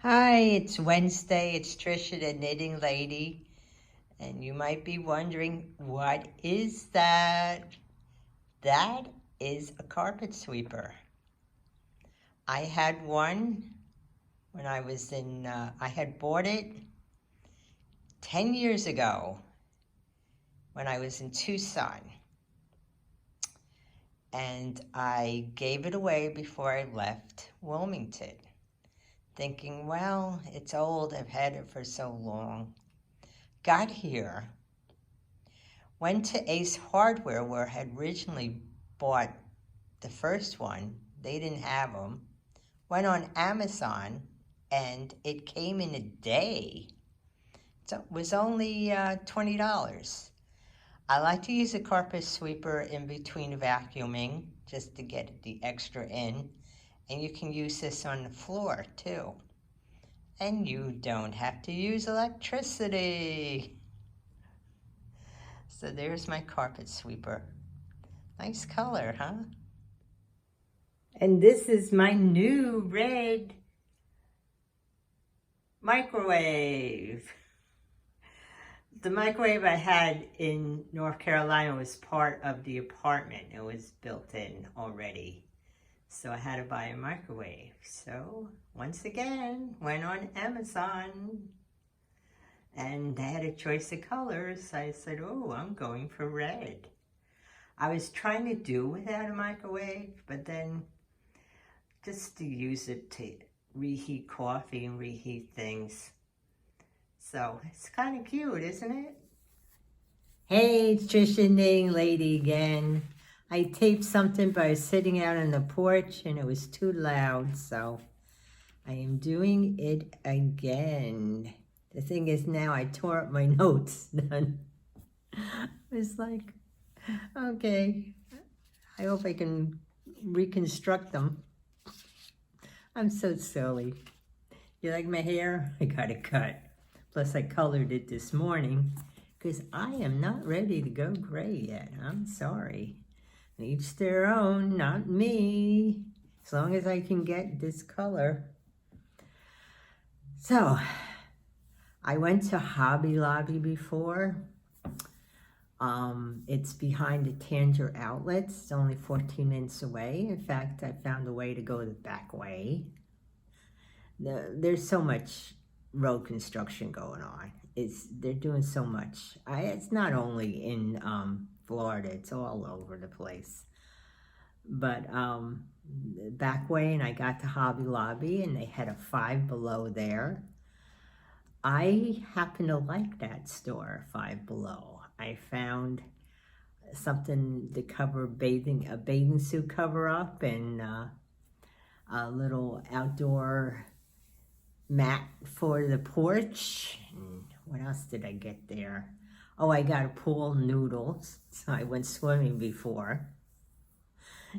Hi, it's Wednesday. It's Trisha, the knitting lady. And you might be wondering, what is that? That is a carpet sweeper. I had one when I had bought it 10 years ago when I was in Tucson. And I gave it away before I left Wilmington, thinking, well, it's old. I've had it for so long. Got here. Went to Ace Hardware where I had originally bought the first one. They didn't have them. Went on Amazon and it came in a day. So it was only $20. I like to use a carpet sweeper in between vacuuming just to get the extra in. And you can use this on the floor too. And you don't have to use electricity. So there's my carpet sweeper. Nice color, huh? And this is my new red microwave. The microwave I had in North Carolina was part of the apartment. It was built in already. So I had to buy a microwave. So once again, went on Amazon and they had a choice of colors. I said, oh, I'm going for red. I was trying to do without a microwave, but then just to use it to reheat coffee and reheat things. So it's kind of cute, isn't it? Hey, it's Trisha Knitting Lady again. I taped something by sitting out on the porch and it was too loud, so I am doing it again. The thing is now I tore up my notes. It's like, okay, I hope I can reconstruct them. I'm so silly. You like my hair? I got it cut. Plus I colored it this morning because I am not ready to go gray yet. I'm sorry. Each their own, not me. As long as I can get this color. So, I went to Hobby Lobby before. It's behind the Tanger Outlets. It's only 14 minutes away. In fact, I found a way to go the back way. There's so much road construction going on. They're doing so much. It's not only in Florida, it's all over the place. But back way, and I got to Hobby Lobby, and they had a Five Below there. I happen to like that store, Five Below. I found something to cover a bathing suit cover up, and a little outdoor mat for the porch. And what else did I get there? Oh, I got a pool noodles. So I went swimming before.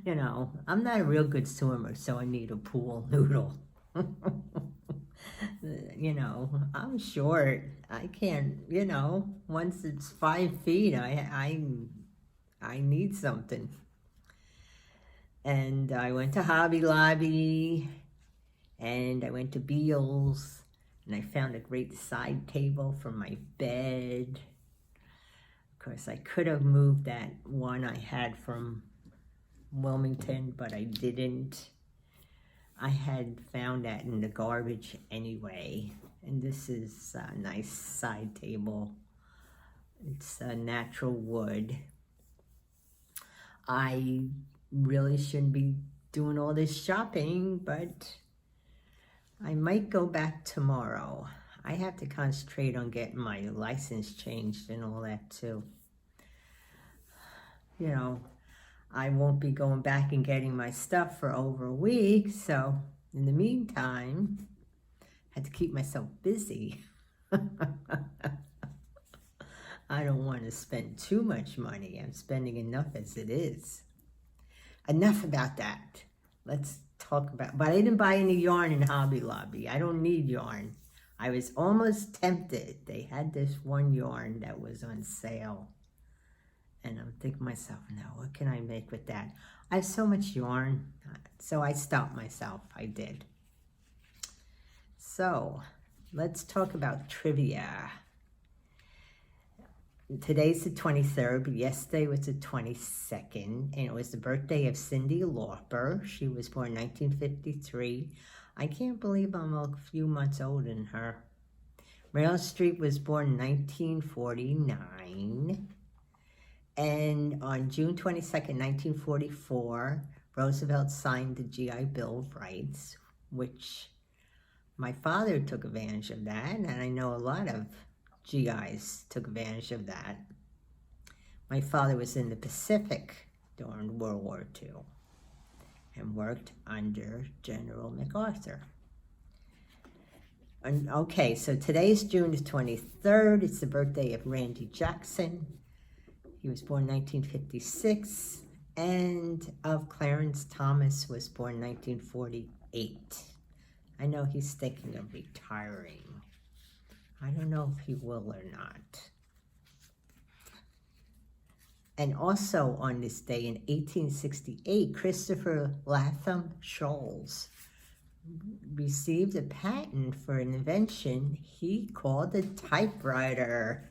You know, I'm not a real good swimmer, so I need a pool noodle. You know, I'm short. I can't, you know, once it's 5 feet, I need something. And I went to Hobby Lobby, and I went to Beal's, and I found a great side table for my bed. Of course, I could have moved that one I had from Wilmington, but I didn't. I had found that in the garbage anyway. And this is a nice side table. It's a natural wood. I really shouldn't be doing all this shopping, but I might go back tomorrow. I have to concentrate on getting my license changed and all that too. You know, I won't be going back and getting my stuff for over a week, so in the meantime, I had to keep myself busy. I don't want to spend too much money. I'm spending enough as it is. Enough about that. Let's talk about, but I didn't buy any yarn in Hobby Lobby. I don't need yarn. I was almost tempted. They had this one yarn that was on sale. And I'm thinking to myself, no, what can I make with that? I have so much yarn. So I stopped myself. I did. So, let's talk about trivia. Today's the 23rd, but yesterday was the 22nd, and it was the birthday of Cyndi Lauper. She was born 1953. I can't believe I'm a few months older than her. Meryl Streep was born 1949. And on June 22nd, 1944, Roosevelt signed the GI Bill of Rights, which my father took advantage of that, and I know a lot of GIs took advantage of that. My father was in the Pacific during World War II and worked under General MacArthur. Okay, so today's June the 23rd. It's the birthday of Randy Jackson. He was born 1956. And of Clarence Thomas, was born 1948. I know he's thinking of retiring. I don't know if he will or not. And also on this day in 1868, Christopher Latham Scholes received a patent for an invention he called a typewriter.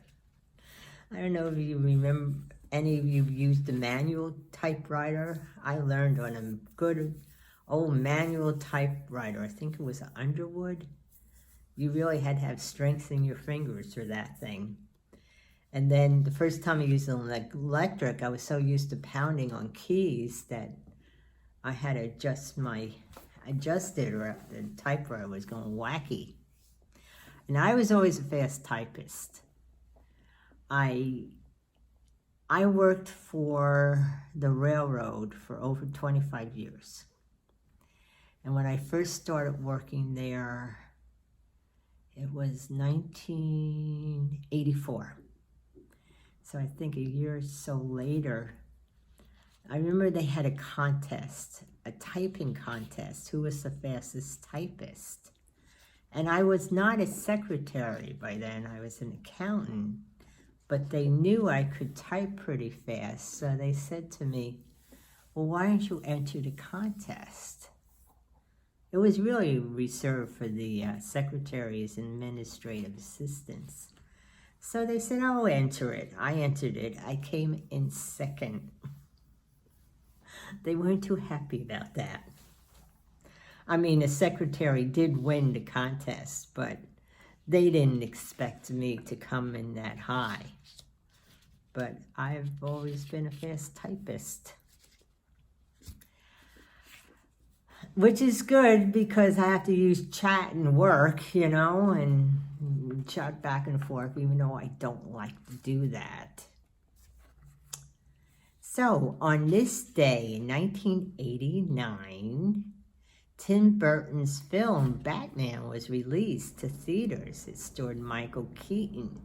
I don't know if you remember, any of you used the manual typewriter. I learned on a good old manual typewriter. I think it was an Underwood. You really had to have strength in your fingers for that thing. And then the first time I used an electric, I was so used to pounding on keys that I had to adjust it, or the typewriter was going wacky. And I was always a fast typist. I worked for the railroad for over 25 years. And when I first started working there, it was 1984. So I think a year or so later, I remember they had a contest, a typing contest, who was the fastest typist. And I was not a secretary by then, I was an accountant, but they knew I could type pretty fast. So they said to me, well, why don't you enter the contest? It was really reserved for the secretaries and administrative assistants. So they said, I'll enter it. I entered it. I came in second. They weren't too happy about that. I mean, the secretary did win the contest, but they didn't expect me to come in that high. But I've always been a fast typist. Which is good because I have to use chat and work, you know, and chat back and forth, even though I don't like to do that. So, on this day in 1989, Tim Burton's film Batman was released to theaters. It starred Michael Keaton.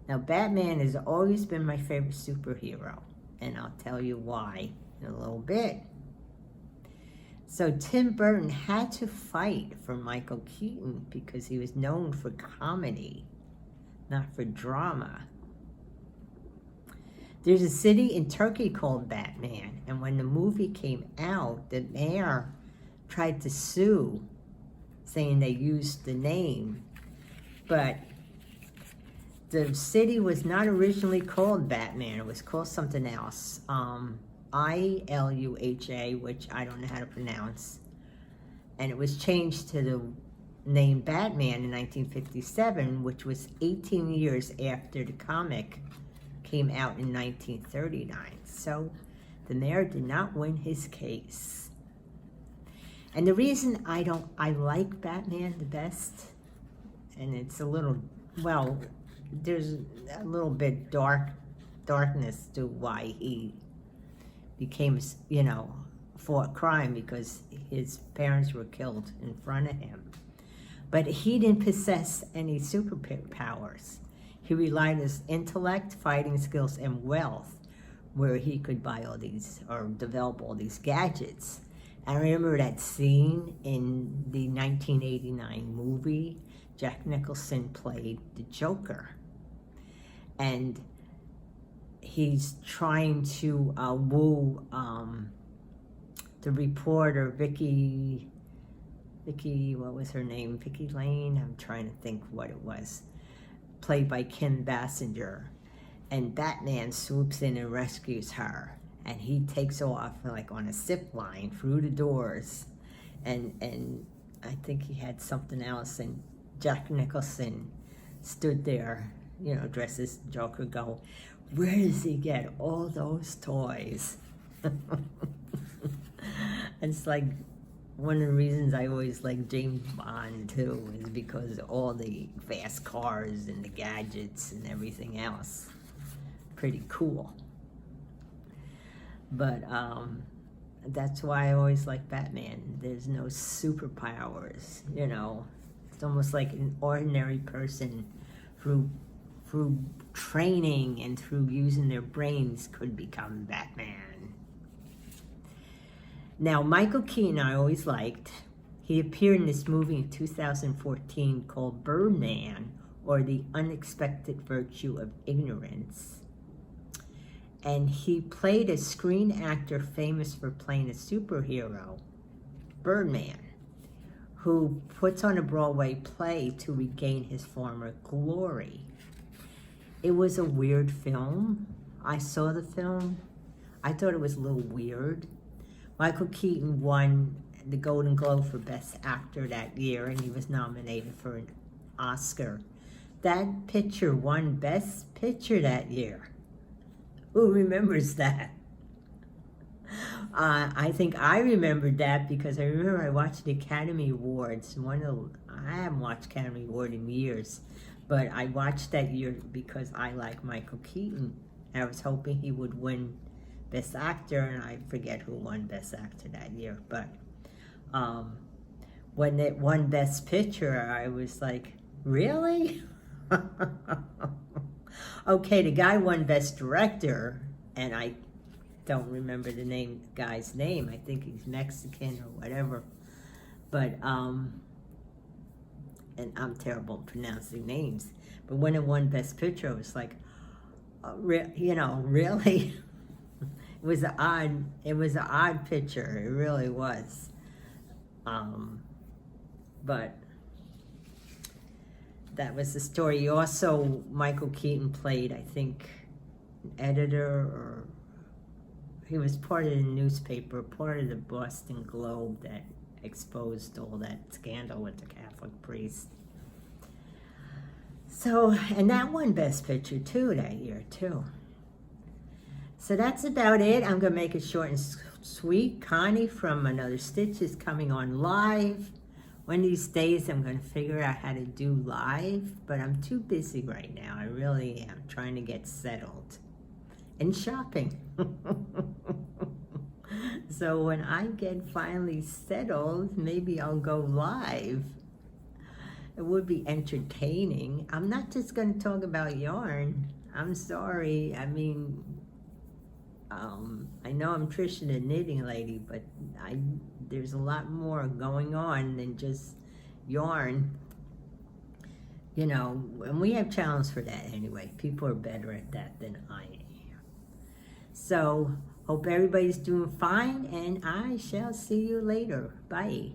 Now, Batman has always been my favorite superhero, and I'll tell you why in a little bit. So Tim Burton had to fight for Michael Keaton because he was known for comedy, not for drama. There's a city in Turkey called Batman, and when the movie came out, the mayor tried to sue, saying they used the name, but the city was not originally called Batman. It was called something else. Iluha, which I don't know how to pronounce. And it was changed to the name Batman in 1957, which was 18 years after the comic came out in 1939. So the mayor did not win his case. And the reason I like Batman the best, and it's a little, well, there's a little bit darkness to why he became, you know, fought crime, because his parents were killed in front of him. But he didn't possess any superpowers. He relied on his intellect, fighting skills, and wealth, where he could buy all these, or develop all these gadgets. I remember that scene in the 1989 movie. Jack Nicholson played the Joker. And he's trying to woo the reporter, Vicky Vicky, what was her name? Vicky Lane? I'm trying to think what it was. Played by Kim Basinger. And Batman swoops in and rescues her. And he takes off like on a zip line through the doors. And I think he had something else. And Jack Nicholson stood there, you know, dressed as Joker, go, where does he get all those toys? It's like one of the reasons I always like James Bond too, is because of all the fast cars and the gadgets and everything else. Pretty cool. But that's why I always like Batman. There's no superpowers, you know. It's almost like an ordinary person through training and through using their brains could become Batman. Now, Michael Keaton I always liked. He appeared in this movie in 2014 called Birdman, or The Unexpected Virtue of Ignorance. And he played a screen actor famous for playing a superhero, Birdman, who puts on a Broadway play to regain his former glory. It was a weird film. I saw the film. I thought it was a little weird. Michael Keaton won the Golden Globe for Best Actor that year, and he was nominated for an Oscar. That picture won Best Picture that year. Who remembers that? I think I remembered that because I remember I watched the Academy Awards. I haven't watched Academy Award in years, but I watched that year because I like Michael Keaton. I was hoping he would win Best Actor, and I forget who won Best Actor that year. But when it won Best Picture, I was like, really? Okay, the guy won Best Director, and I don't remember the guy's name. I think he's Mexican or whatever. But, and I'm terrible at pronouncing names. But when it won Best Picture, I was like, you know, really? It was an odd picture. It really was. But that was the story. Also, Michael Keaton played, I think, an editor, or he was part of the newspaper, part of the Boston Globe that exposed all that scandal with the Catholic priest. So, and that won Best Picture too that year too. So that's about it. I'm going to make it short and sweet. Connie from Another Stitch is coming on live. One of these days I'm going to figure out how to do live, but I'm too busy right now. I really am trying to get settled. And shopping. So when I get finally settled, maybe I'll go live. It would be entertaining. I'm not just going to talk about yarn. I'm sorry. I mean, I know I'm Trisha the Knitting Lady, but there's a lot more going on than just yarn. You know, and we have challenges for that anyway. People are better at that than I am. So, hope everybody's doing fine, and I shall see you later. Bye.